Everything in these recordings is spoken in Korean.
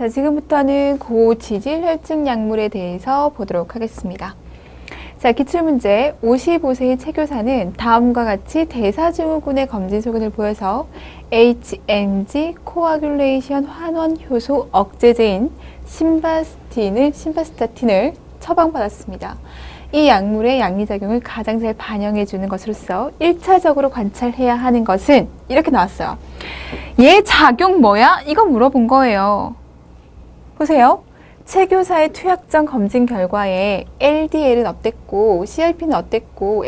자, 지금부터는 고지질혈증 약물에 대해서 보도록 하겠습니다. 자, 기출문제 55세의 최 교사는 다음과 같이 대사증후군의 검진 소견을 보여서 HMG 코아귤레이션 환원 효소 억제제인 심바스타틴을 처방받았습니다. 이 약물의 양리작용을 가장 잘 반영해 주는 것으로서 1차적으로 관찰해야 하는 것은 이렇게 나왔어요. 얘 작용 뭐야? 이거 물어본 거예요. 보세요. 최 교사의 투약전 검진 결과에 LDL은 어땠고, CRP는 어땠고,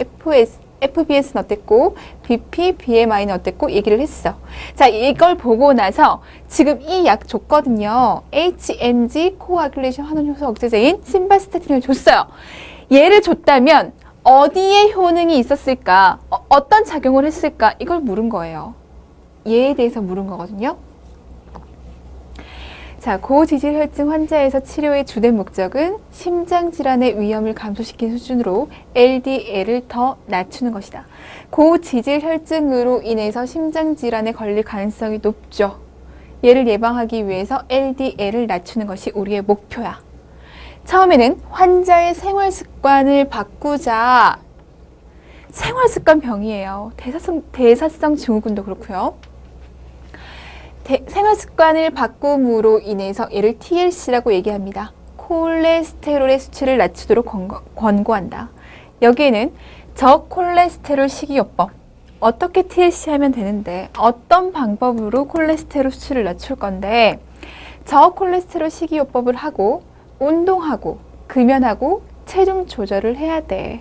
FBS는 어땠고, BP, BMI는 어땠고 얘기를 했어. 자, 이걸 보고 나서 지금 이 약 줬거든요. HMG 코아귤레이션 환원 효소 억제제인 심바스타틴을 줬어요. 얘를 줬다면 어디에 효능이 있었을까? 어떤 작용을 했을까? 이걸 물은 거예요. 얘에 대해서 물은 거거든요. 자, 고지질혈증 환자에서 치료의 주된 목적은 심장질환의 위험을 감소시키는 수준으로 LDL을 더 낮추는 것이다. 고지질혈증으로 인해서 심장질환에 걸릴 가능성이 높죠. 얘를 예방하기 위해서 LDL을 낮추는 것이 우리의 목표야. 처음에는 환자의 생활습관을 바꾸자. 생활습관 병이에요. 대사성 증후군도 그렇고요. 생활습관을 바꿈으로 인해서 얘를 TLC라고 얘기합니다. 콜레스테롤의 수치를 낮추도록 권고한다. 여기에는 저콜레스테롤 식이요법. 어떻게 TLC 하면 되는데 어떤 방법으로 콜레스테롤 수치를 낮출 건데 저콜레스테롤 식이요법을 하고 운동하고 금연하고 체중 조절을 해야 돼.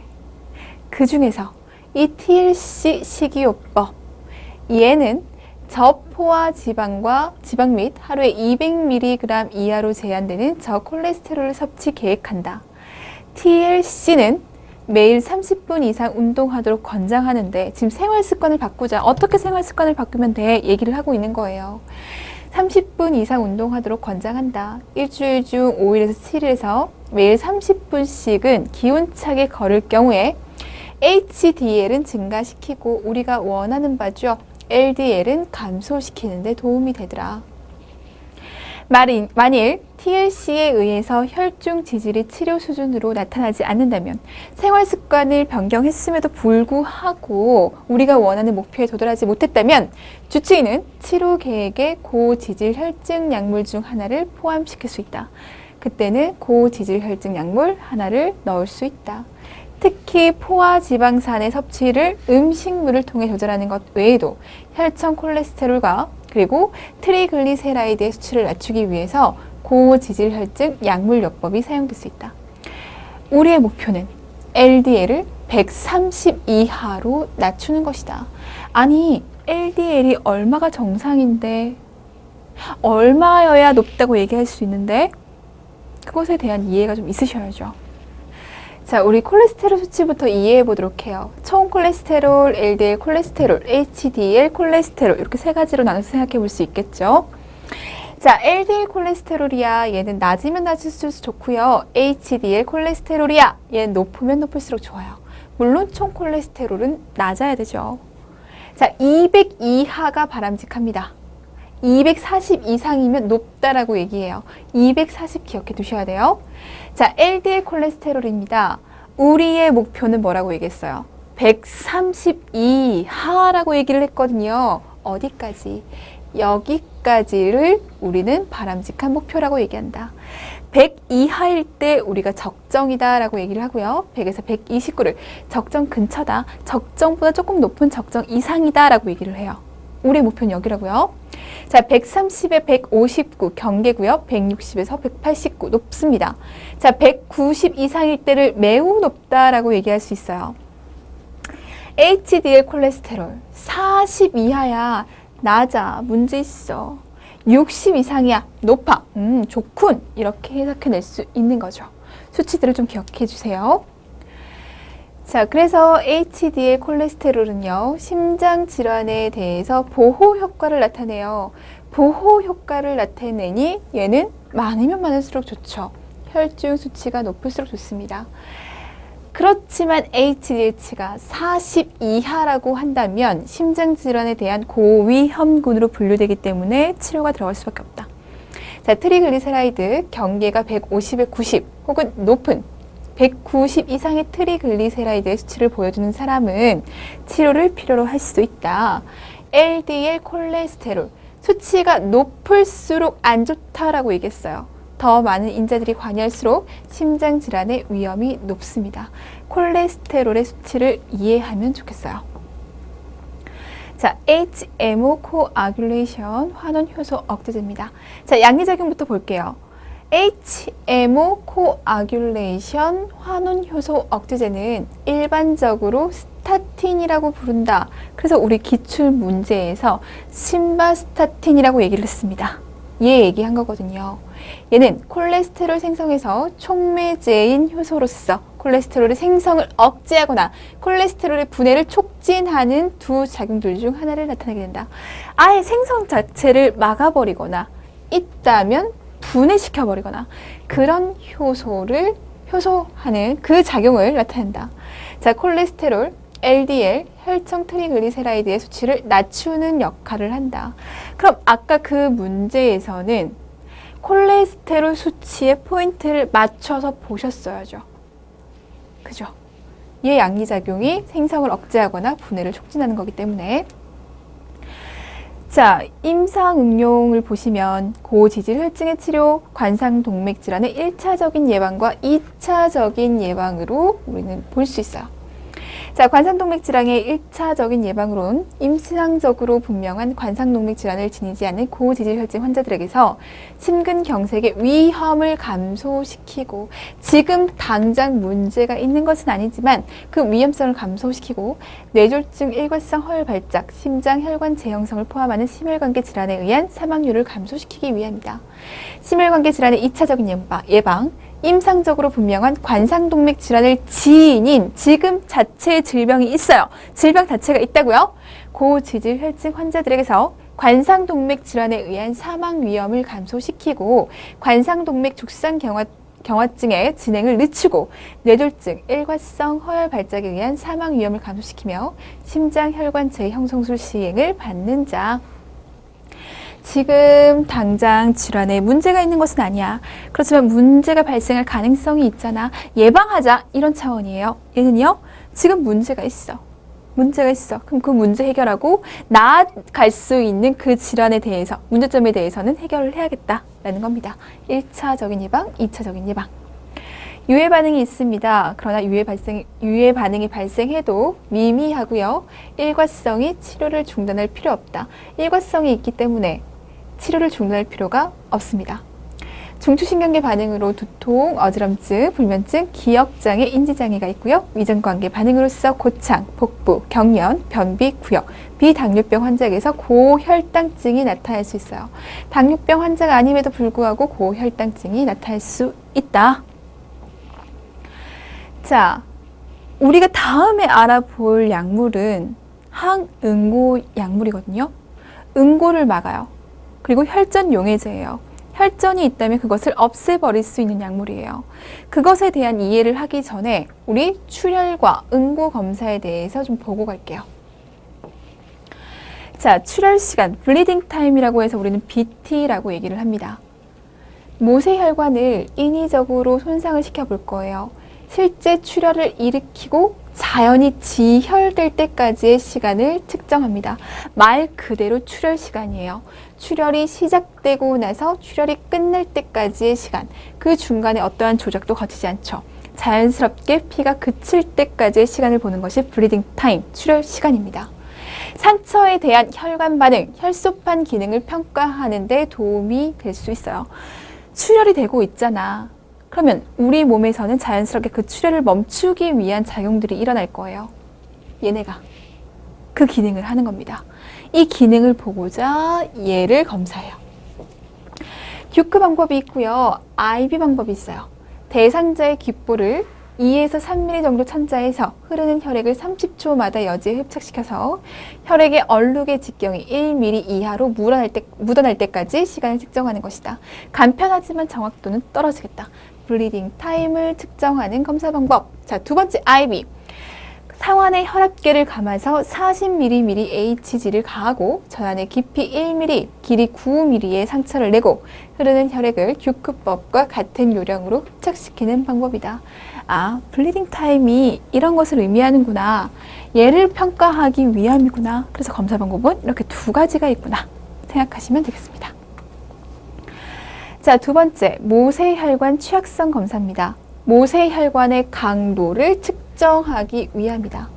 그 중에서 이 TLC 식이요법 얘는 저포화 지방 및 하루에 200mg 이하로 제한되는 저콜레스테롤을 섭취 계획한다. TLC는 매일 30분 이상 운동하도록 권장하는데 지금 생활습관을 바꾸자. 어떻게 생활습관을 바꾸면 돼? 얘기를 하고 있는 거예요. 30분 이상 운동하도록 권장한다. 일주일 중 5일에서 7일에서 매일 30분씩은 기운차게 걸을 경우에 HDL은 증가시키고 우리가 원하는 바죠. LDL은 감소시키는 데 도움이 되더라. 만일 TLC에 의해서 혈중 지질이 치료 수준으로 나타나지 않는다면 생활습관을 변경했음에도 불구하고 우리가 원하는 목표에 도달하지 못했다면 주치의는 치료 계획에 고지질 혈증 약물 중 하나를 포함시킬 수 있다. 그때는 고지질 혈증 약물 하나를 넣을 수 있다. 특히 포화지방산의 섭취를 음식물을 통해 조절하는 것 외에도 혈청 콜레스테롤과 그리고 트리글리세라이드의 수치를 낮추기 위해서 고지질혈증 약물요법이 사용될 수 있다. 우리의 목표는 LDL을 130 이하로 낮추는 것이다. 아니, LDL이 얼마가 정상인데 얼마여야 높다고 얘기할 수 있는데 그것에 대한 이해가 좀 있으셔야죠. 자, 우리 콜레스테롤 수치부터 이해해 보도록 해요. 총 콜레스테롤, LDL 콜레스테롤, HDL 콜레스테롤 이렇게 세 가지로 나눠서 생각해 볼 수 있겠죠. 자, LDL 콜레스테롤이야. 얘는 낮으면 낮을수록 좋고요. HDL 콜레스테롤이야. 얘는 높으면 높을수록 좋아요. 물론 총 콜레스테롤은 낮아야 되죠. 자, 200 이하가 바람직합니다. 240 이상이면 높다라고 얘기해요. 240 기억해 두셔야 돼요. 자, LDL 콜레스테롤입니다. 우리의 목표는 뭐라고 얘기했어요? 130 이하라고 얘기를 했거든요. 어디까지? 여기까지를 우리는 바람직한 목표라고 얘기한다. 100 이하일 때 우리가 적정이다 라고 얘기를 하고요. 100에서 129를 적정 근처다. 적정보다 조금 높은 적정 이상이다 라고 얘기를 해요. 우리의 목표는 여기라고요. 자, 130에 159 경계고요. 160에서 189 높습니다. 자, 190 이상일 때를 매우 높다라고 얘기할 수 있어요. HDL 콜레스테롤 40 이하야. 낮아. 문제 있어. 60 이상이야. 높아. 좋군. 이렇게 해석해낼 수 있는 거죠. 수치들을 좀 기억해 주세요. 자, 그래서 HDL 콜레스테롤은요, 심장 질환에 대해서 보호 효과를 나타내요. 보호 효과를 나타내니 얘는 많으면 많을수록 좋죠. 혈중 수치가 높을수록 좋습니다. 그렇지만 HDL치가 40 이하라고 한다면 심장 질환에 대한 고위험군으로 분류되기 때문에 치료가 들어갈 수밖에 없다. 자, 트리글리세라이드 경계가 150에 90 혹은 높은 190 이상의 트리글리세라이드의 수치를 보여주는 사람은 치료를 필요로 할 수도 있다. LDL 콜레스테롤 수치가 높을수록 안 좋다라고 얘기했어요. 더 많은 인자들이 관여할수록 심장 질환의 위험이 높습니다. 콜레스테롤의 수치를 이해하면 좋겠어요. 자, HMO 코아귤레이션 환원 효소 억제제입니다. 자, 양리작용부터 볼게요. HMO 코아귤레이션 환원 효소 억제제는 일반적으로 스타틴이라고 부른다. 그래서 우리 기출 문제에서 심바스타틴이라고 얘기를 했습니다. 얘 얘기한 거거든요. 얘는 콜레스테롤 생성에서 촉매제인 효소로서 콜레스테롤의 생성을 억제하거나 콜레스테롤의 분해를 촉진하는 두 작용들 중 하나를 나타내게 된다. 아예 생성 자체를 막아버리거나 있다면 분해시켜버리거나 그런 효소하는 그 작용을 나타낸다. 자, 콜레스테롤, LDL, 혈청 트리글리세라이드의 수치를 낮추는 역할을 한다. 그럼 아까 그 문제에서는 콜레스테롤 수치에 포인트를 맞춰서 보셨어야죠. 그죠? 이 양리작용이 생성을 억제하거나 분해를 촉진하는 거기 때문에. 자, 임상응용을 보시면 고지질 혈증의 치료, 관상동맥질환의 1차적인 예방과 2차적인 예방으로 우리는 볼 수 있어요. 자, 관상동맥질환의 1차적인 예방으로는 임상적으로 분명한 관상동맥질환을 지니지 않는 고지질혈증 환자들에게서 심근경색의 위험을 감소시키고 지금 당장 문제가 있는 것은 아니지만 그 위험성을 감소시키고 뇌졸중, 일과성 허혈발작, 심장혈관 재형성을 포함하는 심혈관계 질환에 의한 사망률을 감소시키기 위함이다. 심혈관계 질환의 2차적인 예방, 임상적으로 분명한 관상동맥 질환을 지닌 지금 자체의 질병이 있어요. 질병 자체가 있다고요? 고지질 혈증 환자들에게서 관상동맥 질환에 의한 사망 위험을 감소시키고 관상동맥 죽산 경화증의 진행을 늦추고 뇌졸중, 일과성 허혈 발작에 의한 사망 위험을 감소시키며 심장혈관 재형성술 시행을 받는 자. 지금 당장 질환에 문제가 있는 것은 아니야. 그렇지만 문제가 발생할 가능성이 있잖아. 예방하자. 이런 차원이에요. 얘는요. 지금 문제가 있어. 그럼 그 문제 해결하고 나아갈 수 있는 그 질환에 대해서, 문제점에 대해서는 해결을 해야겠다라는 겁니다. 1차적인 예방, 2차적인 예방. 유해 반응이 있습니다. 그러나 유해 반응이 발생해도 미미하고요. 일과성이 치료를 중단할 필요 없다. 일과성이 있기 때문에 치료를 중단할 필요가 없습니다. 중추신경계 반응으로 두통, 어지럼증, 불면증, 기억장애, 인지장애가 있고요. 위전관계 반응으로서 고창, 복부, 경련, 변비, 구역, 비당뇨병 환자에게서 고혈당증이 나타날 수 있어요. 당뇨병 환자가 아님에도 불구하고 고혈당증이 나타날 수 있다. 자, 우리가 다음에 알아볼 약물은 항응고 약물이거든요. 응고를 막아요. 그리고 혈전 용해제예요. 혈전이 있다면 그것을 없애버릴 수 있는 약물이에요. 그것에 대한 이해를 하기 전에 우리 출혈과 응고 검사에 대해서 좀 보고 갈게요. 자, 출혈 시간, 블리딩 타임이라고 해서 우리는 BT라고 얘기를 합니다. 모세혈관을 인위적으로 손상을 시켜볼 거예요. 실제 출혈을 일으키고 자연히 지혈될 때까지의 시간을 측정합니다. 말 그대로 출혈 시간이에요. 출혈이 시작되고 나서 출혈이 끝날 때까지의 시간, 그 중간에 어떠한 조작도 거치지 않죠. 자연스럽게 피가 그칠 때까지의 시간을 보는 것이 블리딩 타임, 출혈 시간입니다. 상처에 대한 혈관 반응, 혈소판 기능을 평가하는 데 도움이 될 수 있어요. 출혈이 되고 있잖아. 그러면 우리 몸에서는 자연스럽게 그 출혈을 멈추기 위한 작용들이 일어날 거예요. 얘네가 그 기능을 하는 겁니다. 이 기능을 보고자 얘를 검사해요. 듀크 방법이 있고요. IV 방법이 있어요. 대상자의 귓볼을 2에서 3mm 정도 천자에서 흐르는 혈액을 30초마다 여지에 흡착시켜서 혈액의 얼룩의 직경이 1mm 이하로 묻어날 때까지 시간을 측정하는 것이다. 간편하지만 정확도는 떨어지겠다. 블리딩 타임을 측정하는 검사 방법. 자, 두 번째 IV. 상완의 혈압계를 감아서 40mm HG를 가하고 전환의 깊이 1mm, 길이 9mm의 상처를 내고 흐르는 혈액을 듀크법과 같은 요령으로 흡착시키는 방법이다. 아, 블리딩 타임이 이런 것을 의미하는구나. 얘를 평가하기 위함이구나. 그래서 검사 방법은 이렇게 두 가지가 있구나 생각하시면 되겠습니다. 자, 두 번째, 모세혈관 취약성 검사입니다. 모세혈관의 강도를 측정하기 위함이다.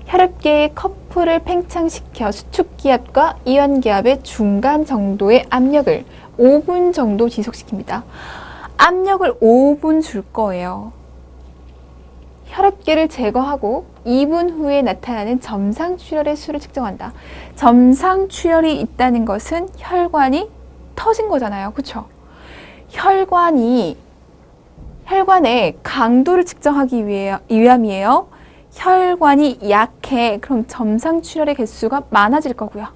혈압계의 커프를 팽창시켜 수축기압과 이완기압의 중간 정도의 압력을 5분 정도 지속시킵니다. 압력을 5분 줄 거예요. 혈압계를 제거하고 2분 후에 나타나는 점상출혈의 수를 측정한다. 점상출혈이 있다는 것은 혈관이 터진 거잖아요. 그렇죠? 혈관의 강도를 측정하기 위함이에요. 혈관이 약해. 그럼 점상출혈의 개수가 많아질 거고요.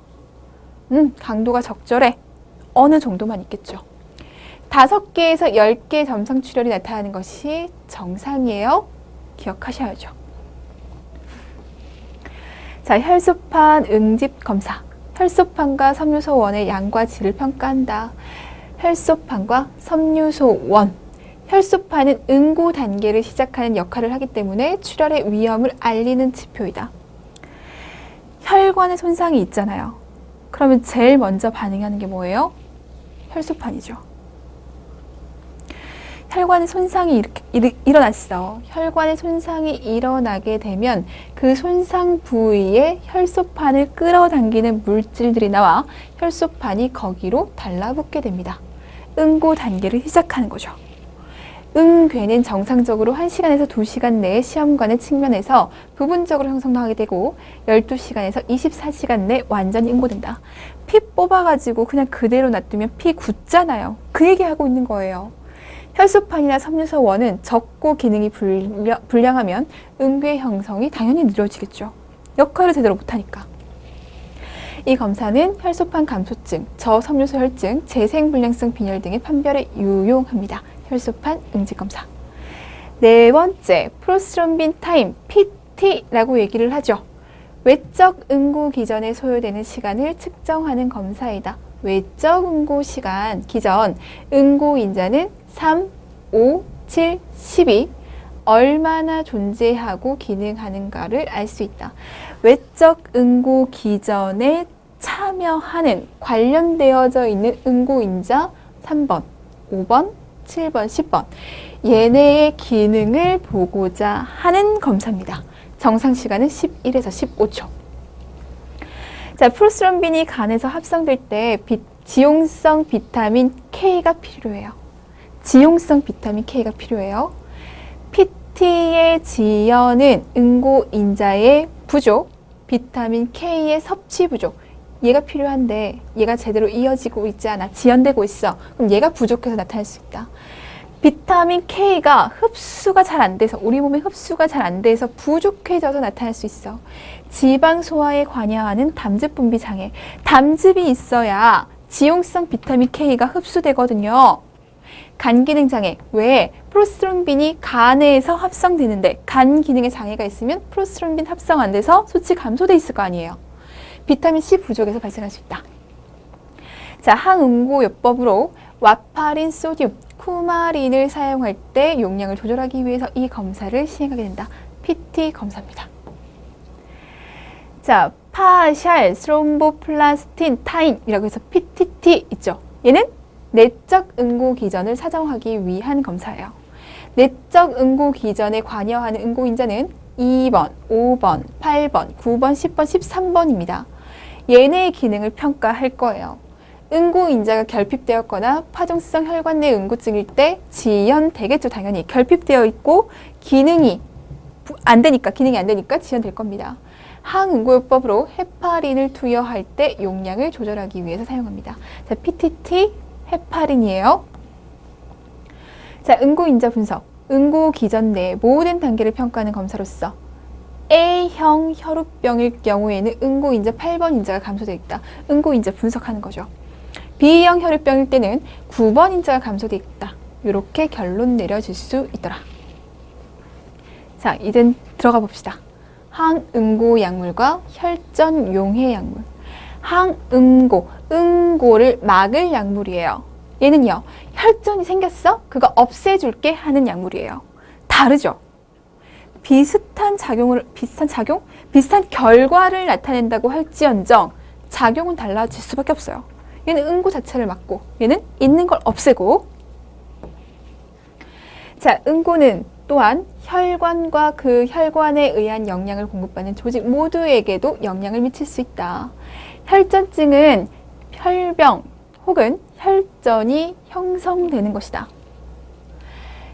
강도가 적절해. 어느 정도만 있겠죠. 5개에서 10개 점상출혈이 나타나는 것이 정상이에요. 기억하셔야죠. 자, 혈소판 응집 검사. 혈소판과 섬유소원의 양과 질을 평가한다. 혈소판과 섬유소원. 혈소판은 응고 단계를 시작하는 역할을 하기 때문에 출혈의 위험을 알리는 지표이다. 혈관에 손상이 있잖아요. 그러면 제일 먼저 반응하는 게 뭐예요? 혈소판이죠. 혈관에 손상이 일어났어. 혈관에 손상이 일어나게 되면 그 손상 부위에 혈소판을 끌어당기는 물질들이 나와 혈소판이 거기로 달라붙게 됩니다. 응고 단계를 시작하는 거죠. 응괴는 정상적으로 1시간에서 2시간 내에 시험관의 측면에서 부분적으로 형성하게 되고 12시간에서 24시간 내 완전히 응고된다. 피 뽑아가지고 그냥 그대로 놔두면 피 굳잖아요. 그 얘기하고 있는 거예요. 혈소판이나 섬유소원은 적고 기능이 불량하면 응괴 형성이 당연히 느려지겠죠. 역할을 제대로 못하니까. 이 검사는 혈소판 감소증, 저섬유소 혈증, 재생불량성 빈혈 등의 판별에 유용합니다. 혈소판 응집 검사. 네 번째, 프로스트럼빈 타임, PT라고 얘기를 하죠. 외적 응고 기전에 소요되는 시간을 측정하는 검사이다. 외적 응고 시간, 기전, 응고 인자는 3, 5, 7, 12 얼마나 존재하고 기능하는가를 알 수 있다. 외적 응고 기전에 참여하는 관련되어져 있는 응고 인자 3번, 5번, 7번, 10번 얘네의 기능을 보고자 하는 검사입니다. 정상 시간은 11에서 15초. 자, 프로스트럼빈이 간에서 합성될 때 지용성 비타민 K가 필요해요. 지용성 비타민 K가 필요해요. PT의 지연은 응고 인자의 부족, 비타민 K의 섭취 부족. 얘가 필요한데 얘가 제대로 이어지고 있지 않아. 지연되고 있어. 그럼 얘가 부족해서 나타날 수 있다. 비타민 K가 흡수가 잘 안 돼서 우리 몸에 흡수가 잘 안 돼서 부족해져서 나타날 수 있어. 지방 소화에 관여하는 담즙 분비 장애. 담즙이 있어야 지용성 비타민 K가 흡수되거든요. 간 기능 장애. 왜? 프로스트럼빈이 간에서 합성되는데 간 기능에 장애가 있으면 프로스트럼빈 합성 안 돼서 수치 감소돼 있을 거 아니에요. 비타민 C 부족에서 발생할 수 있다. 자, 항응고요법으로 와파린, 소듐, 쿠마린을 사용할 때 용량을 조절하기 위해서 이 검사를 시행하게 된다. PT 검사입니다. 자, 파샬 스롬보플라스틴 타임이라고 해서 PTT 있죠. 얘는 내적 응고 기전을 사정하기 위한 검사예요. 내적 응고 기전에 관여하는 응고 인자는 2번, 5번, 8번, 9번, 10번, 13번입니다. 얘네의 기능을 평가할 거예요. 응고 인자가 결핍되었거나 파종성 혈관 내 응고증일 때 지연되겠죠. 당연히 결핍되어 있고 기능이 안 되니까 지연될 겁니다. 항응고요법으로 헤파린을 투여할 때 용량을 조절하기 위해서 사용합니다. 자, PTT 헤파린이에요. 자, 응고 인자 분석. 응고 기전 내 모든 단계를 평가하는 검사로서 A형 혈우병일 경우에는 응고 인자 8번 인자가 감소되어 있다. 응고 인자 분석하는 거죠. B형 혈우병일 때는 9번 인자가 감소되어 있다. 이렇게 결론 내려질 수 있더라. 자, 이젠 들어가 봅시다. 항응고 약물과 혈전 용해 약물. 항응고, 응고를 막을 약물이에요. 얘는요, 혈전이 생겼어? 그거 없애줄게 하는 약물이에요. 다르죠? 비슷한 결과를 나타낸다고 할지언정 작용은 달라질 수밖에 없어요. 얘는 응고 자체를 막고, 얘는 있는 걸 없애고. 자, 응고는 또한 혈관과 그 혈관에 의한 영향을 공급받는 조직 모두에게도 영향을 미칠 수 있다. 혈전증은 혈병 혹은 혈전이 형성되는 것이다.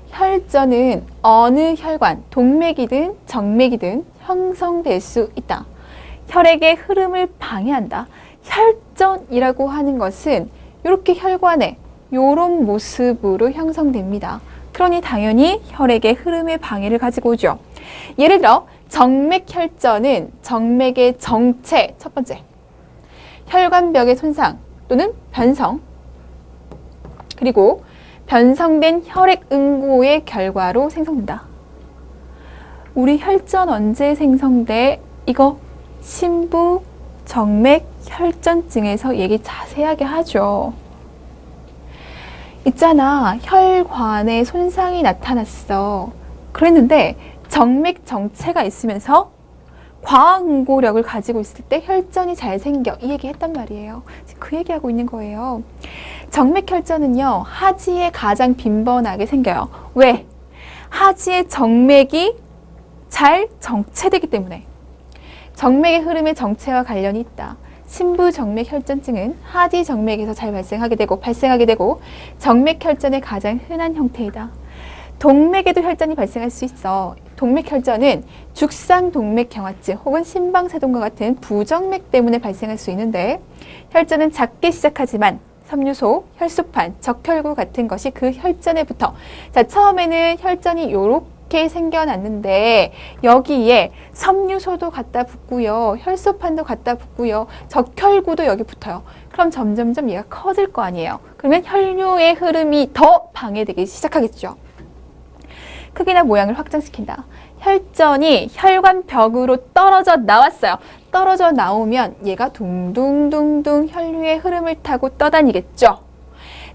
혈전은 어느 혈관, 동맥이든 정맥이든 형성될 수 있다. 혈액의 흐름을 방해한다. 혈전이라고 하는 것은 이렇게 혈관에 이런 모습으로 형성됩니다. 그러니 당연히 혈액의 흐름의 방해를 가지고 오죠. 예를 들어 정맥혈전은 정맥의 정체, 첫 번째, 혈관벽의 손상 또는 변성, 그리고 변성된 혈액 응고의 결과로 생성된다. 우리 혈전 언제 생성돼? 이거 신부 정맥 혈전증에서 얘기 자세하게 하죠. 있잖아, 혈관에 손상이 나타났어. 그랬는데 정맥 정체가 있으면서 과응고력을 가지고 있을 때 혈전이 잘 생겨. 이 얘기 했단 말이에요. 그 얘기하고 있는 거예요. 정맥혈전은요, 하지에 가장 빈번하게 생겨요. 왜? 하지의 정맥이 잘 정체되기 때문에. 정맥의 흐름의 정체와 관련이 있다. 신부정맥혈전증은 하지 정맥에서 잘 발생하게 되고 정맥혈전의 가장 흔한 형태이다. 동맥에도 혈전이 발생할 수 있어. 동맥혈전은 죽상동맥경화증 혹은 심방세동과 같은 부정맥 때문에 발생할 수 있는데, 혈전은 작게 시작하지만 섬유소, 혈소판, 적혈구 같은 것이 그 혈전에 붙어. 자, 처음에는 혈전이 이렇게 생겨났는데 여기에 섬유소도 갖다 붙고요, 혈소판도 갖다 붙고요, 적혈구도 여기 붙어요. 그럼 점점점 얘가 커질 거 아니에요. 그러면 혈류의 흐름이 더 방해되기 시작하겠죠. 크기나 모양을 확장시킨다. 혈전이 혈관벽으로 떨어져 나왔어요. 떨어져 나오면 얘가 둥둥둥둥 혈류의 흐름을 타고 떠다니겠죠.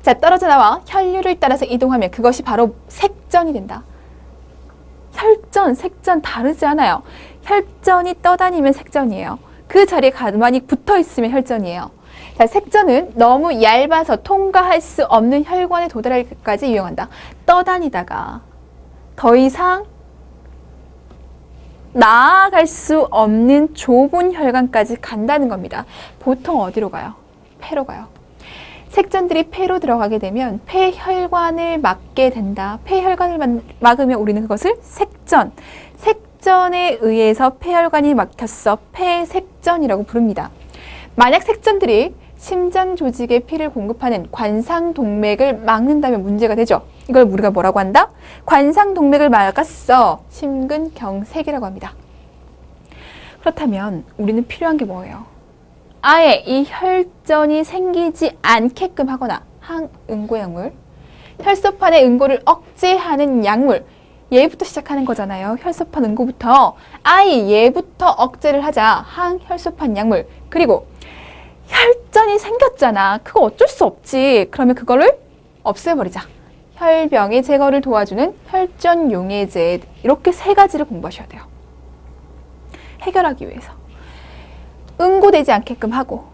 자, 떨어져 나와 혈류를 따라서 이동하면 그것이 바로 색전이 된다. 혈전, 색전 다르지 않아요. 혈전이 떠다니면 색전이에요. 그 자리에 가만히 붙어 있으면 혈전이에요. 자, 색전은 너무 얇아서 통과할 수 없는 혈관에 도달할 때까지 유용한다. 떠다니다가 더 이상 나아갈 수 없는 좁은 혈관까지 간다는 겁니다. 보통 어디로 가요? 폐로 가요. 색전들이 폐로 들어가게 되면 폐혈관을 막게 된다. 폐혈관을 막으면 우리는 그것을 색전, 색전에 의해서 폐혈관이 막혔어. 폐색전이라고 부릅니다. 만약 색전들이 심장 조직에 피를 공급하는 관상동맥을 막는다면 문제가 되죠. 이걸 우리가 뭐라고 한다? 관상동맥을 막았어. 심근경색이라고 합니다. 그렇다면 우리는 필요한 게 뭐예요? 아예 이 혈전이 생기지 않게끔 하거나 항응고약물, 혈소판의 응고를 억제하는 약물, 얘부터 시작하는 거잖아요. 혈소판 응고부터. 아예 얘부터 억제를 하자. 항혈소판 약물. 그리고 혈전이 생겼잖아. 그거 어쩔 수 없지. 그러면 그거를 없애버리자. 혈병의 제거를 도와주는 혈전용해제. 이렇게 세 가지를 공부하셔야 돼요. 해결하기 위해서. 응고되지 않게끔 하고,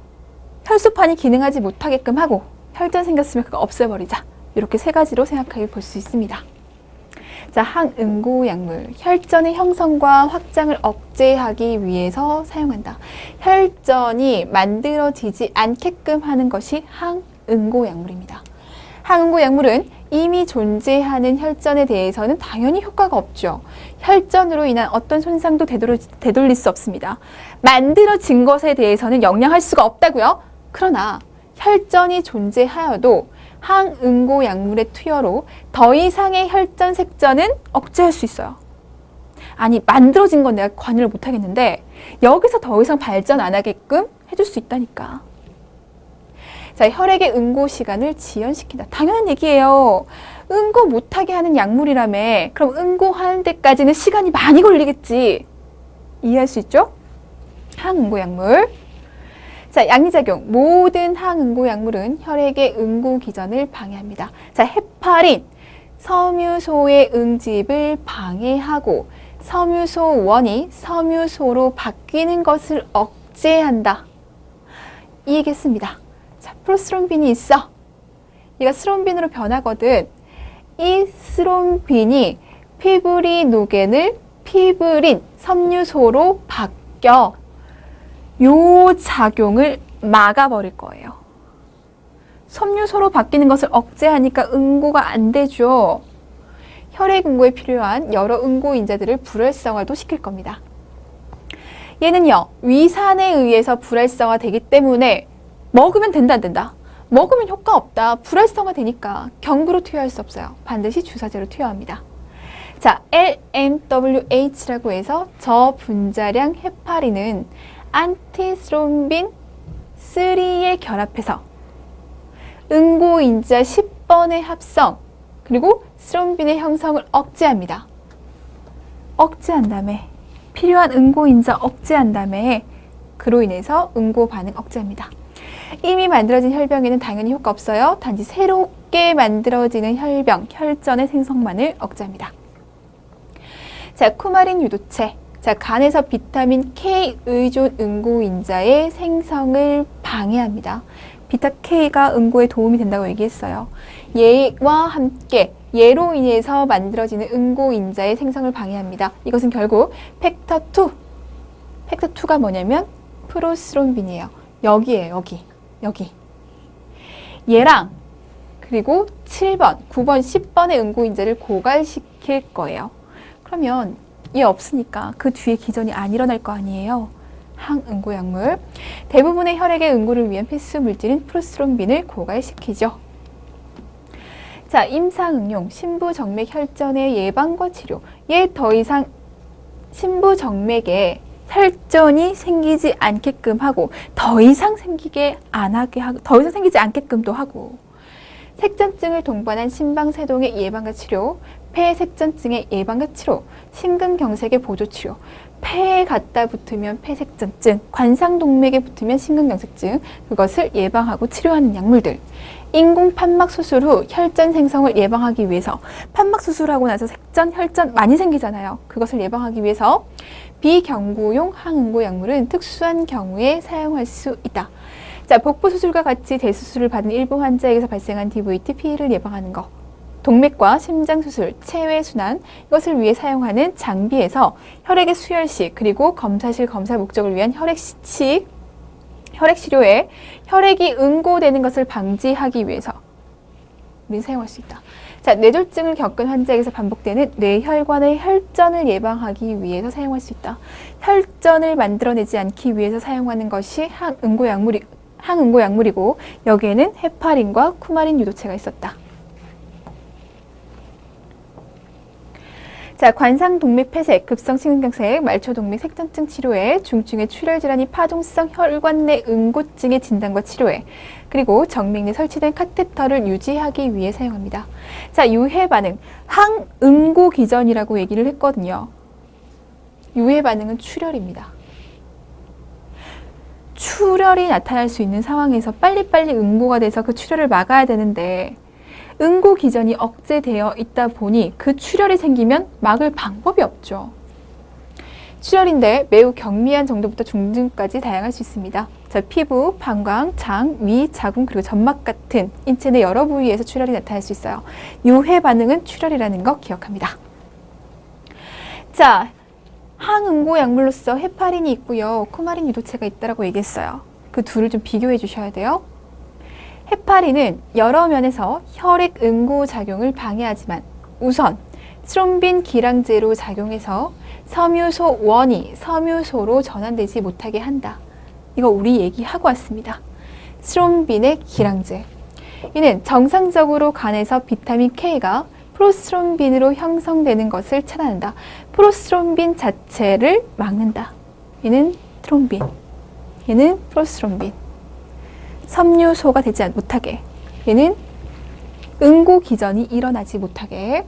혈소판이 기능하지 못하게끔 하고, 혈전 생겼으면 그거 없애버리자. 이렇게 세 가지로 생각해 볼 수 있습니다. 자, 항응고 약물. 혈전의 형성과 확장을 억제하기 위해서 사용한다. 혈전이 만들어지지 않게끔 하는 것이 항응고 약물입니다. 항응고 약물은 이미 존재하는 혈전에 대해서는 당연히 효과가 없죠. 혈전으로 인한 어떤 손상도 되돌릴 수 없습니다. 만들어진 것에 대해서는 영향할 수가 없다고요. 그러나 혈전이 존재하여도 항응고 약물의 투여로 더 이상의 혈전 색전은 억제할 수 있어요. 아니, 만들어진 건 내가 관여를 못하겠는데 여기서 더 이상 발전 안 하게끔 해줄 수 있다니까. 자, 혈액의 응고 시간을 지연시킨다. 당연한 얘기예요. 응고 못하게 하는 약물이라며. 그럼 응고하는 데까지는 시간이 많이 걸리겠지. 이해할 수 있죠? 항응고 약물. 자, 양리작용. 모든 항응고 약물은 혈액의 응고 기전을 방해합니다. 자, 헤파린. 섬유소의 응집을 방해하고 섬유소 원이 섬유소로 바뀌는 것을 억제한다. 이 얘기했습니다. 자, 프로스롬빈이 있어. 얘가 스롬빈으로 변하거든. 이 스롬빈이 피브리노겐을 피브린, 섬유소로 바뀌어 요 작용을 막아버릴 거예요. 섬유소로 바뀌는 것을 억제하니까 응고가 안 되죠. 혈액 응고에 필요한 여러 응고인자들을 불활성화도 시킬 겁니다. 얘는요, 위산에 의해서 불활성화 되기 때문에 먹으면 된다, 안 된다? 먹으면 효과 없다. 불활성화 되니까 경구로 투여할 수 없어요. 반드시 주사제로 투여합니다. 자, LMWH라고 해서 저분자량 헤파린은 안티스롬빈 3에 결합해서 응고인자 10번의 합성 그리고 스롬빈의 형성을 억제합니다. 억제한 다음에 필요한 응고인자 억제한 다음에 그로 인해서 응고 반응 억제합니다. 이미 만들어진 혈병에는 당연히 효과 없어요. 단지 새롭게 만들어지는 혈병, 혈전의 생성만을 억제합니다. 자, 쿠마린 유도체. 자, 간에서 비타민 K 의존 응고인자의 생성을 방해합니다. 비타 K가 응고에 도움이 된다고 얘기했어요. 얘와 함께 얘로 인해서 만들어지는 응고인자의 생성을 방해합니다. 이것은 결국 팩터 2. 팩터 2가 뭐냐면 프로스롬빈이에요. 여기에요, 여기. 얘랑 그리고 7번, 9번, 10번의 응고인자를 고갈시킬 거예요. 그러면 얘 없으니까 그 뒤에 기전이 안 일어날 거 아니에요. 항응고 약물. 대부분의 혈액의 응고를 위한 필수 물질인 프로스롬빈을 고갈시키죠. 자, 임상응용, 심부정맥 혈전의 예방과 치료. 얘 더 이상 심부정맥에 혈전이 생기지 않게끔 하고 더 이상 생기지 않게끔도 하고 색전증을 동반한 심방세동의 예방과 치료, 폐색전증의 예방과 치료, 심근경색의 보조치료, 폐에 갖다 붙으면 폐색전증, 관상동맥에 붙으면 심근경색증, 그것을 예방하고 치료하는 약물들. 인공 판막 수술 후 혈전 생성을 예방하기 위해서 판막 수술하고 나서 색전, 혈전 많이 생기잖아요. 그것을 예방하기 위해서 비경구용 항응고 약물은 특수한 경우에 사용할 수 있다. 자, 복부 수술과 같이 대수술을 받은 일부 환자에게서 발생한 DVT 피해를 예방하는 것. 동맥과 심장수술, 체외순환 이것을 위해 사용하는 장비에서 혈액의 수혈식 그리고 검사실 검사 목적을 위한 혈액시치, 혈액시료에 혈액이 응고되는 것을 방지하기 위해서 우리는 사용할 수 있다. 자, 뇌졸중을 겪은 환자에게서 반복되는 뇌혈관의 혈전을 예방하기 위해서 사용할 수 있다. 혈전을 만들어내지 않기 위해서 사용하는 것이 항응고 약물이고 여기에는 헤파린과 쿠마린 유도체가 있었다. 자, 관상동맥 폐색, 급성심근경색, 말초동맥 색전증 치료에, 중증의 출혈질환이 파동성 혈관 내 응고증의 진단과 치료에, 그리고 정맥 내 설치된 카테터를 유지하기 위해 사용합니다. 자, 유해 반응, 항응고 기전이라고 얘기를 했거든요. 유해 반응은 출혈입니다. 출혈이 나타날 수 있는 상황에서 빨리빨리 응고가 돼서 그 출혈을 막아야 되는데 응고 기전이 억제되어 있다 보니 그 출혈이 생기면 막을 방법이 없죠. 출혈인데 매우 경미한 정도부터 중증까지 다양할 수 있습니다. 자, 피부, 방광, 장, 위, 자궁 그리고 점막 같은 인체 내 여러 부위에서 출혈이 나타날 수 있어요. 유해 반응은 출혈이라는 거 기억합니다. 자, 항응고 약물로서 헤파린이 있고요. 쿠마린 유도체가 있다고 얘기했어요. 그 둘을 좀 비교해 주셔야 돼요. 헤파린은 여러 면에서 혈액 응고 작용을 방해하지만 우선 스롬빈 기량제로 작용해서 섬유소 원이 섬유소로 전환되지 못하게 한다. 이거 우리 얘기하고 왔습니다. 스롬빈의 기량제. 이는 정상적으로 간에서 비타민 K가 프로스롬빈으로 형성되는 것을 차단한다. 프로스롬빈 자체를 막는다. 얘는 트롬빈, 얘는 프로스롬빈. 섬유소가 되지 못하게, 얘는 응고 기전이 일어나지 못하게.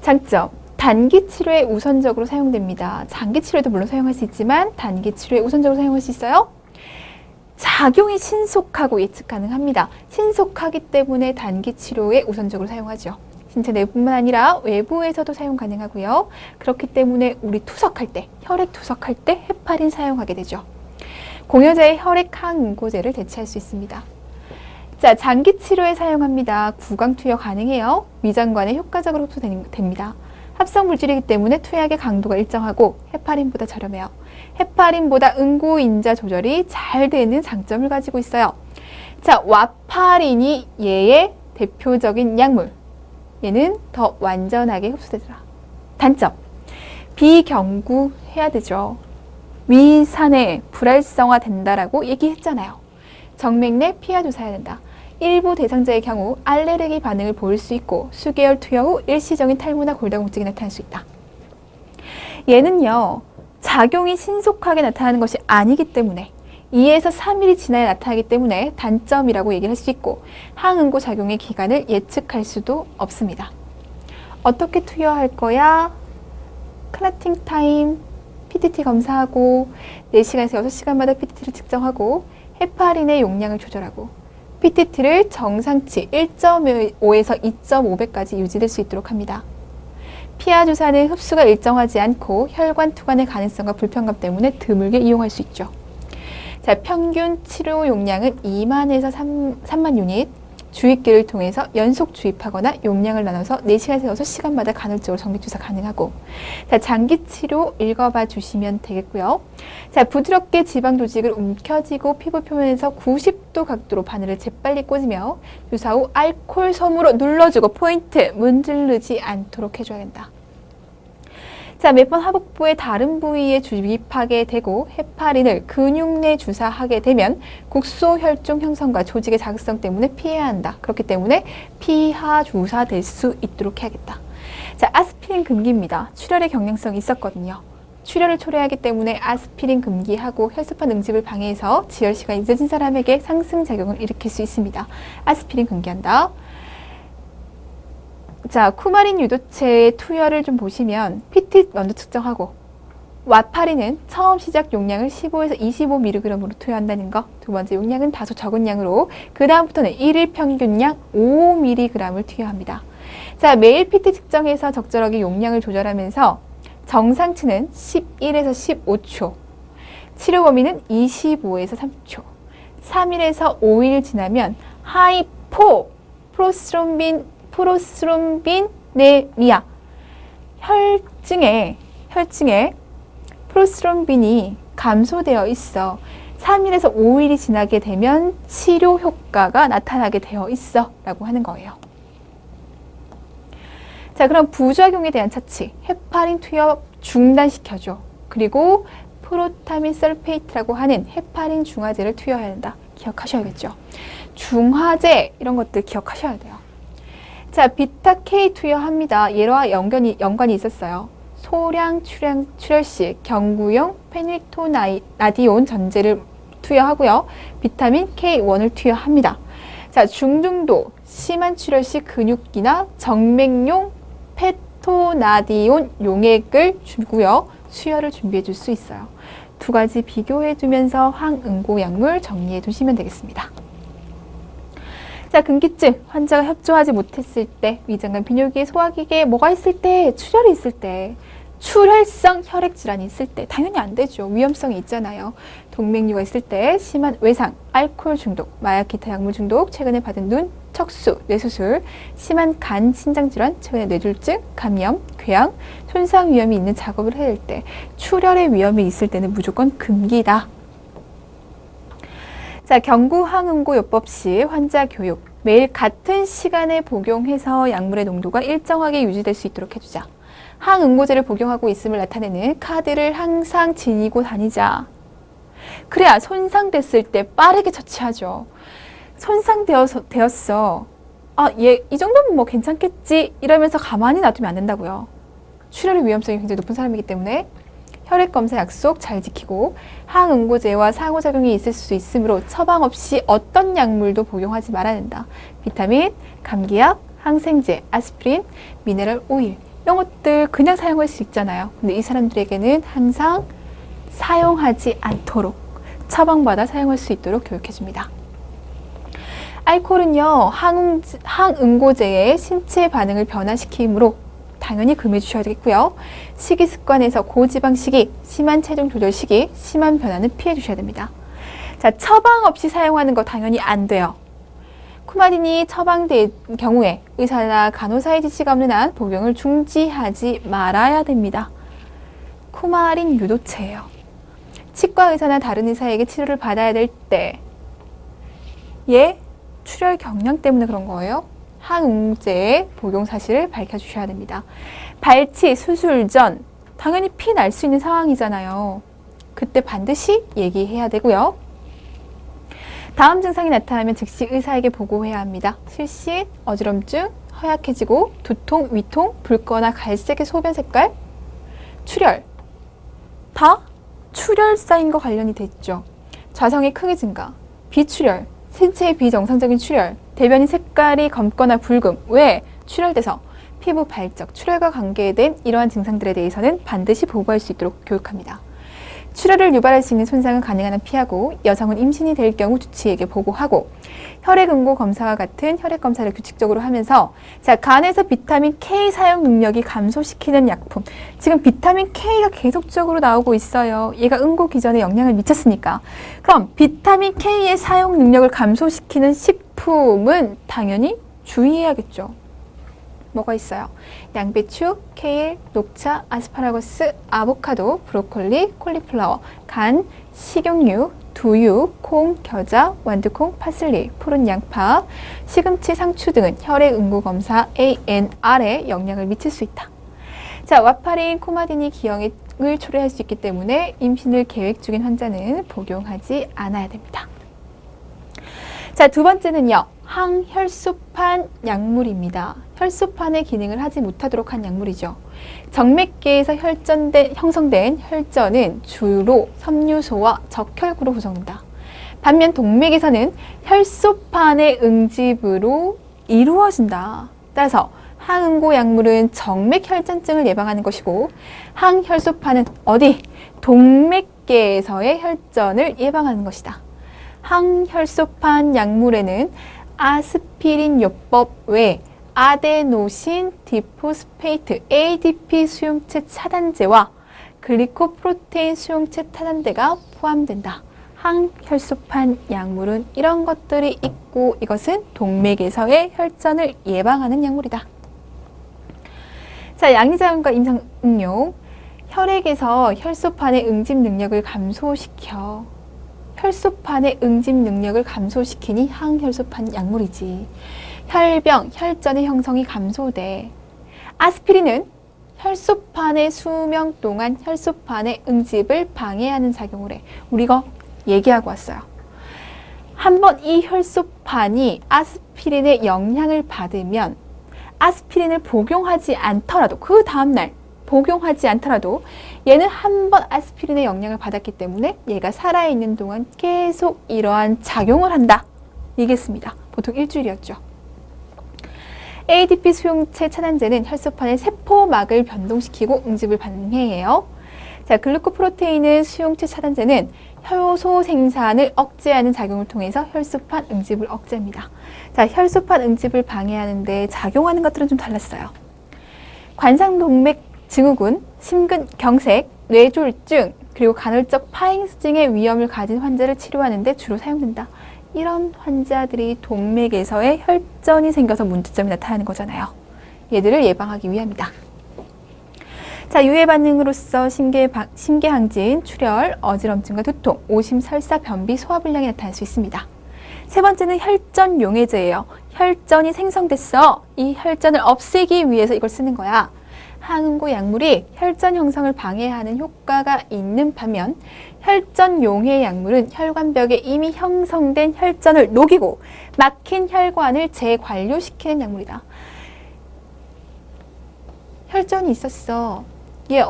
장점, 단기 치료에 우선적으로 사용됩니다. 장기 치료에도 물론 사용할 수 있지만 단기 치료에 우선적으로 사용할 수 있어요. 작용이 신속하고 예측 가능합니다. 신속하기 때문에 단기 치료에 우선적으로 사용하죠. 신체 내뿐만 아니라 외부에서도 사용 가능하고요. 그렇기 때문에 우리 투석할 때, 혈액 투석할 때 헤파린 사용하게 되죠. 공여자의 혈액 항응고제를 대체할 수 있습니다. 자, 장기 치료에 사용합니다. 구강 투여 가능해요. 위장관에 효과적으로 흡수됩니다. 합성 물질이기 때문에 투약의 강도가 일정하고 헤파린보다 저렴해요. 헤파린보다 응고인자 조절이 잘 되는 장점을 가지고 있어요. 자, 와파린이 얘의 대표적인 약물. 얘는 더 완전하게 흡수되더라. 단점, 비경구해야 되죠. 위산에 불활성화 된다라고 얘기했잖아요. 정맥 내 피하 조사해야 된다. 일부 대상자의 경우 알레르기 반응을 보일 수 있고 수개월 투여 후 일시적인 탈모나 골다공증이 나타날 수 있다. 얘는요, 작용이 신속하게 나타나는 것이 아니기 때문에 2에서 3일이 지나야 나타나기 때문에 단점이라고 얘기를 할 수 있고 항응고 작용의 기간을 예측할 수도 없습니다. 어떻게 투여할 거야? 클라팅 타임, PTT 검사하고 4시간에서 6시간마다 PTT를 측정하고 헤파린의 용량을 조절하고 PTT를 정상치 1.5에서 2.5배까지 유지될 수 있도록 합니다. 피하 주사는 흡수가 일정하지 않고 혈관 투관의 가능성과 불편감 때문에 드물게 이용할 수 있죠. 자, 평균 치료 용량은 2만에서 3만 유닛, 주입기를 통해서 연속 주입하거나 용량을 나눠서 4시간에서 6시간마다 간헐적으로 정맥주사 가능하고, 자, 장기 치료 읽어봐 주시면 되겠고요. 자, 부드럽게 지방 조직을 움켜쥐고 피부 표면에서 90도 각도로 바늘을 재빨리 꽂으며 주사 후 알코올 솜으로 눌러주고 포인트 문지르지 않도록 해줘야 된다. 자, 매번 하복부의 다른 부위에 주입하게 되고 헤파린을 근육 내 주사하게 되면 국소혈중 형성과 조직의 자극성 때문에 피해야 한다. 그렇기 때문에 피하 주사될 수 있도록 해야겠다. 자, 아스피린 금기입니다. 출혈의 경향성이 있었거든요. 출혈을 초래하기 때문에 아스피린 금기하고 혈소판 응집을 방해해서 지혈 시간이 늦은 사람에게 상승작용을 일으킬 수 있습니다. 아스피린 금기한다. 자, 쿠마린 유도체의 투여를 좀 보시면 PT 먼저 측정하고 와파린은 처음 시작 용량을 15에서 25mg으로 투여한다는 거. 두 번째 용량은 다소 적은 양으로 그 다음부터는 1일 평균량 5mg을 투여합니다. 자, 매일 PT 측정해서 적절하게 용량을 조절하면서 정상치는 11에서 15초, 치료 범위는 25에서 30초, 3일에서 5일 지나면 하이포 프로스롬빈네미아 혈증에 프로스롬빈이 감소되어 있어 3일에서 5일이 지나게 되면 치료 효과가 나타나게 되어 있어 라고 하는 거예요. 자, 그럼 부작용에 대한 처치, 헤파린 투여 중단시켜줘. 그리고 프로타민 설페이트라고 하는 헤파린 중화제를 투여해야 된다. 기억하셔야겠죠. 중화제 이런 것들 기억하셔야 돼요. 자, 비타-K 투여합니다. 얘와 연관이 있었어요. 소량 출혈 시 경구용 페닐토나디온 전제를 투여하고요. 비타민 K1을 투여합니다. 자, 중등도 심한 출혈 시 근육기나 정맥용 페토나디온 용액을 주고요. 수혈을 준비해 줄 수 있어요. 두 가지 비교해 두면서 항응고 약물 정리해 두시면 되겠습니다. 자, 금기증, 환자가 협조하지 못했을 때, 위장관 비뇨기에 소화기계에 뭐가 있을 때, 출혈이 있을 때, 출혈성 혈액질환이 있을 때 당연히 안 되죠. 위험성이 있잖아요. 동맥류가 있을 때, 심한 외상, 알코올 중독, 마약 기타 약물 중독, 최근에 받은 눈, 척수, 뇌수술, 심한 간, 신장질환, 최근에 뇌졸중, 감염, 궤양, 손상 위험이 있는 작업을 해야 될 때, 출혈의 위험이 있을 때는 무조건 금기다. 자, 경구 항응고 요법 시 환자 교육, 매일 같은 시간에 복용해서 약물의 농도가 일정하게 유지될 수 있도록 해주자. 항응고제를 복용하고 있음을 나타내는 카드를 항상 지니고 다니자. 그래야 손상됐을 때 빠르게 처치하죠. 손상되었어. 아, 얘 이 정도면 뭐 괜찮겠지 이러면서 가만히 놔두면 안 된다고요. 출혈의 위험성이 굉장히 높은 사람이기 때문에 혈액검사 약속 잘 지키고 항응고제와 상호작용이 있을 수 있으므로 처방 없이 어떤 약물도 복용하지 말아야 된다. 비타민, 감기약, 항생제, 아스피린, 미네랄 오일 이런 것들 그냥 사용할 수 있잖아요. 근데 이 사람들에게는 항상 사용하지 않도록 처방받아 사용할 수 있도록 교육해줍니다. 알코올은요, 항응고제의 신체 반응을 변화시키므로 당연히 금해 주셔야 되겠고요. 식이 습관에서 고지방 식이, 심한 체중 조절 식이, 심한 변화는 피해 주셔야 됩니다. 자, 처방 없이 사용하는 거 당연히 안 돼요. 쿠마린이 처방된 경우에 의사나 간호사의 지시가 없는 한 복용을 중지하지 말아야 됩니다. 쿠마린 유도체예요. 치과 의사나 다른 의사에게 치료를 받아야 될 때, 출혈 경련 때문에 그런 거예요. 항응제의 복용 사실을 밝혀주셔야 됩니다. 발치, 수술 전 당연히 피 날 수 있는 상황이잖아요. 그때 반드시 얘기해야 되고요. 다음 증상이 나타나면 즉시 의사에게 보고해야 합니다. 실신, 어지럼증, 허약해지고 두통, 위통, 붉거나 갈색의 소변 색깔, 출혈. 다 출혈사인과 관련이 됐죠. 좌성의 크기 증가, 비출혈, 신체의 비정상적인 출혈, 대변이 색깔이 검거나 붉음, 왜? 출혈돼서 피부 발적, 출혈과 관계된 이러한 증상들에 대해서는 반드시 보고할 수 있도록 교육합니다. 출혈을 유발할 수 있는 손상은 가능한 한 피하고, 여성은 임신이 될 경우 주치의에게 보고하고, 혈액응고 검사와 같은 혈액 검사를 규칙적으로 하면서, 자, 간에서 비타민 K 사용 능력이 감소시키는 약품. 지금 비타민 K가 계속적으로 나오고 있어요. 얘가 응고 기전에 영향을 미쳤으니까. 그럼 비타민 K의 사용 능력을 감소시키는 식품은 당연히 주의해야겠죠. 뭐가 있어요? 양배추, 케일, 녹차, 아스파라거스, 아보카도, 브로콜리, 콜리플라워, 간, 식용유, 두유, 콩, 겨자, 완두콩, 파슬리, 푸른 양파, 시금치, 상추 등은 혈액 응고 검사 ANR에 영향을 미칠 수 있다. 자, 와파린, 코마딘이 기형을 초래할 수 있기 때문에 임신을 계획 중인 환자는 복용하지 않아야 됩니다. 자, 두 번째는요. 항혈소판 약물입니다. 혈소판의 기능을 하지 못하도록 한 약물이죠. 정맥계에서 형성된 혈전은 주로 섬유소와 적혈구로 구성된다. 반면 동맥에서는 혈소판의 응집으로 이루어진다. 따라서 항응고 약물은 정맥 혈전증을 예방하는 것이고, 항혈소판은 어디? 동맥계에서의 혈전을 예방하는 것이다. 항혈소판 약물에는 아스피린 요법 외 아데노신 디포스페이트 ADP 수용체 차단제와 글리코프로테인 수용체 차단제가 포함된다. 항혈소판 약물은 이런 것들이 있고, 이것은 동맥에서의 혈전을 예방하는 약물이다. 자, 양리자용과 임상응용. 혈액에서 혈소판의 응집 능력을 감소시켜. 혈소판의 응집 능력을 감소시키니 항혈소판 약물이지. 혈병, 혈전의 형성이 감소돼. 아스피린은 혈소판의 수명 동안 혈소판의 응집을 방해하는 작용을 해. 우리가 얘기하고 왔어요. 한번 이 혈소판이 아스피린의 영향을 받으면 아스피린을 복용하지 않더라도, 그 다음날 복용하지 않더라도 얘는 한 번 아스피린의 영향을 받았기 때문에 얘가 살아있는 동안 계속 이러한 작용을 한다. 얘기했습니다. 보통 일주일이었죠. ADP 수용체 차단제는 혈소판의 세포막을 변동시키고 응집을 방해해요. 자, 글루코프로테인은 수용체 차단제는 효소 생산을 억제하는 작용을 통해서 혈소판 응집을 억제합니다. 자, 혈소판 응집을 방해하는데 작용하는 것들은 좀 달랐어요. 관상동맥 증후군, 심근경색, 뇌졸중, 그리고 간헐적 파행스증의 위험을 가진 환자를 치료하는 데 주로 사용된다. 이런 환자들이 동맥에서의 혈전이 생겨서 문제점이 나타나는 거잖아요. 얘들을 예방하기 위함이다. 자, 유해 반응으로서 심계항진, 출혈, 어지럼증과 두통, 오심, 설사, 변비, 소화불량이 나타날 수 있습니다. 세 번째는 혈전 용해제예요. 혈전이 생성됐어. 이 혈전을 없애기 위해서 이걸 쓰는 거야. 항응고 약물이 혈전 형성을 방해하는 효과가 있는 반면 혈전 용해 약물은 혈관벽에 이미 형성된 혈전을 녹이고 막힌 혈관을 재관료시키는 약물이다. 혈전이 있었어. 얘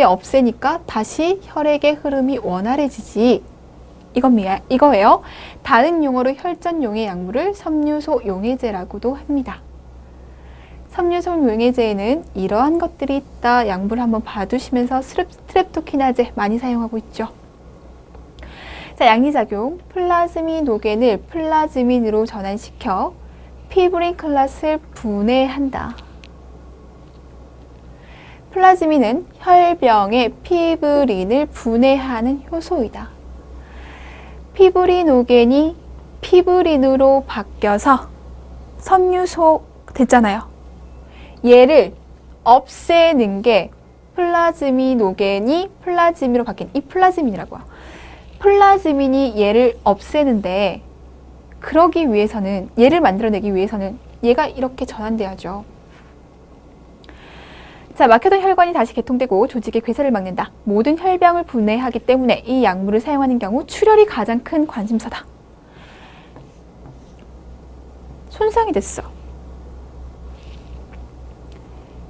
없애니까 다시 혈액의 흐름이 원활해지지. 이거예요. 다른 용어로 혈전 용해 약물을 섬유소 용해제라고도 합니다. 섬유소 용해제에는 이러한 것들이 있다. 약물을 한번 봐두시면서 스트랩토키나제 많이 사용하고 있죠. 자, 양리작용. 플라즈미노겐을 플라즈민으로 전환시켜 피브린 클라스를 분해한다. 플라즈민은 혈병의 피브린을 분해하는 효소이다. 피브리노겐이 피브린으로 바뀌어서 섬유소 됐잖아요. 얘를 없애는 게 플라즈미노겐이 플라즈민으로 바뀐 이 플라즈민이라고요. 플라즈민이 얘를 없애는데 그러기 위해서는 얘를 만들어내기 위해서는 얘가 이렇게 전환돼야죠. 자, 막혀둔 혈관이 다시 개통되고 조직의 괴사를 막는다. 모든 혈병을 분해하기 때문에 이 약물을 사용하는 경우 출혈이 가장 큰 관심사다. 손상이 됐어.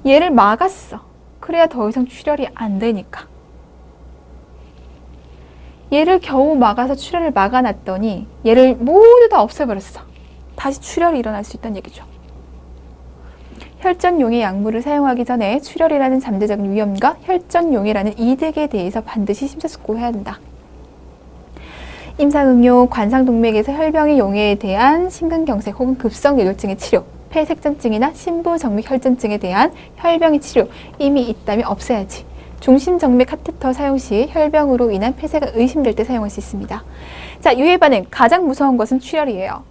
얘를 막았어. 그래야 더 이상 출혈이 안 되니까. 얘를 겨우 막아서 출혈을 막아놨더니 얘를 모두 다 없애버렸어. 다시 출혈이 일어날 수 있다는 얘기죠. 혈전용의 약물을 사용하기 전에 출혈이라는 잠재적인 위험과 혈전용이라는 이득에 대해서 반드시 심사숙고해야 된다. 임상응용, 관상동맥에서 혈병의 용해에 대한 심근경색 혹은 급성뇌졸중의 치료, 폐색전증이나 심부정맥혈전증에 대한 혈병의 치료 이미 있다면 없애야지. 중심정맥 카테터 사용 시 혈병으로 인한 폐쇄가 의심될 때 사용할 수 있습니다. 자, 유해 반응 가장 무서운 것은 출혈이에요.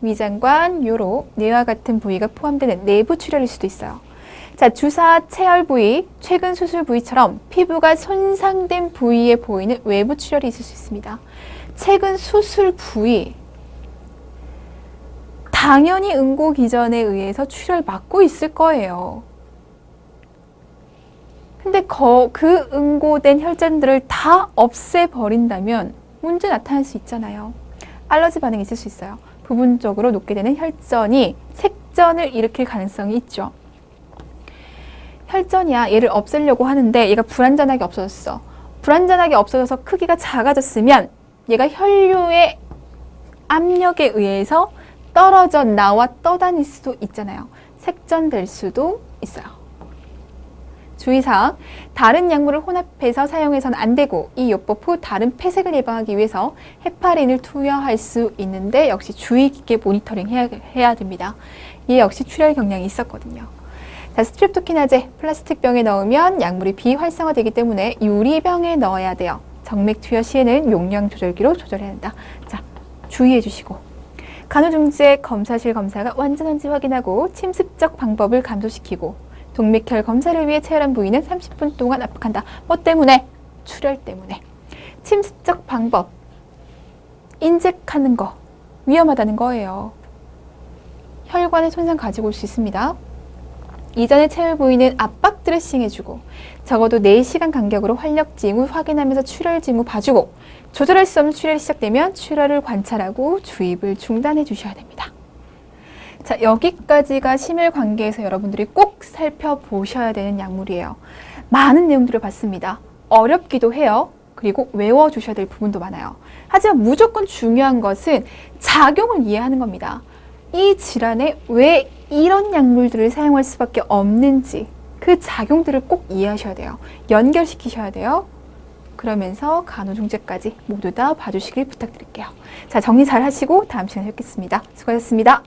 위장관, 요로, 뇌와 같은 부위가 포함되는 내부 출혈일 수도 있어요. 자, 주사, 체열 부위, 최근 수술 부위처럼 피부가 손상된 부위에 보이는 외부 출혈이 있을 수 있습니다. 최근 수술 부위, 당연히 응고 기전에 의해서 출혈 막고 있을 거예요. 근데 그 응고된 혈전들을 다 없애버린다면 문제 나타날 수 있잖아요. 알러지 반응이 있을 수 있어요. 부분적으로 녹게 되는 혈전이 색전을 일으킬 가능성이 있죠. 혈전이야. 얘를 없애려고 하는데 얘가 불완전하게 없어졌어. 불완전하게 없어져서 크기가 작아졌으면 얘가 혈류의 압력에 의해서 떨어져 나와 떠다닐 수도 있잖아요. 색전될 수도 있어요. 주의사항, 다른 약물을 혼합해서 사용해서는 안 되고 이 요법 후 다른 폐색을 예방하기 위해서 헤파린을 투여할 수 있는데 역시 주의 깊게 모니터링 해야 됩니다. 얘 역시 출혈 경향이 있었거든요. 자, 스트랩토키나제 플라스틱 병에 넣으면 약물이 비활성화되기 때문에 유리병에 넣어야 돼요. 정맥 투여 시에는 용량 조절기로 조절해야 한다. 자, 주의해 주시고 간호중재 검사실 검사가 완전한지 확인하고 침습적 방법을 감소시키고 동맥혈 검사를 위해 체열한 부위는 30분 동안 압박한다. 뭐 때문에? 출혈 때문에. 침습적 방법, 인젝하는 거 위험하다는 거예요. 혈관에 손상 가지고 올 수 있습니다. 이전에 체열 부위는 압박 드레싱 해주고 적어도 4시간 간격으로 활력 징후 확인하면서 출혈 징후 봐주고 조절할 수 없는 출혈이 시작되면 출혈을 관찰하고 주입을 중단해 주셔야 됩니다. 자, 여기까지가 심혈관계에서 여러분들이 꼭 살펴보셔야 되는 약물이에요. 많은 내용들을 봤습니다. 어렵기도 해요. 그리고 외워주셔야 될 부분도 많아요. 하지만 무조건 중요한 것은 작용을 이해하는 겁니다. 이 질환에 왜 이런 약물들을 사용할 수밖에 없는지 그 작용들을 꼭 이해하셔야 돼요. 연결시키셔야 돼요. 그러면서 간호중재까지 모두 다 봐주시길 부탁드릴게요. 자, 정리 잘 하시고 다음 시간에 뵙겠습니다. 수고하셨습니다.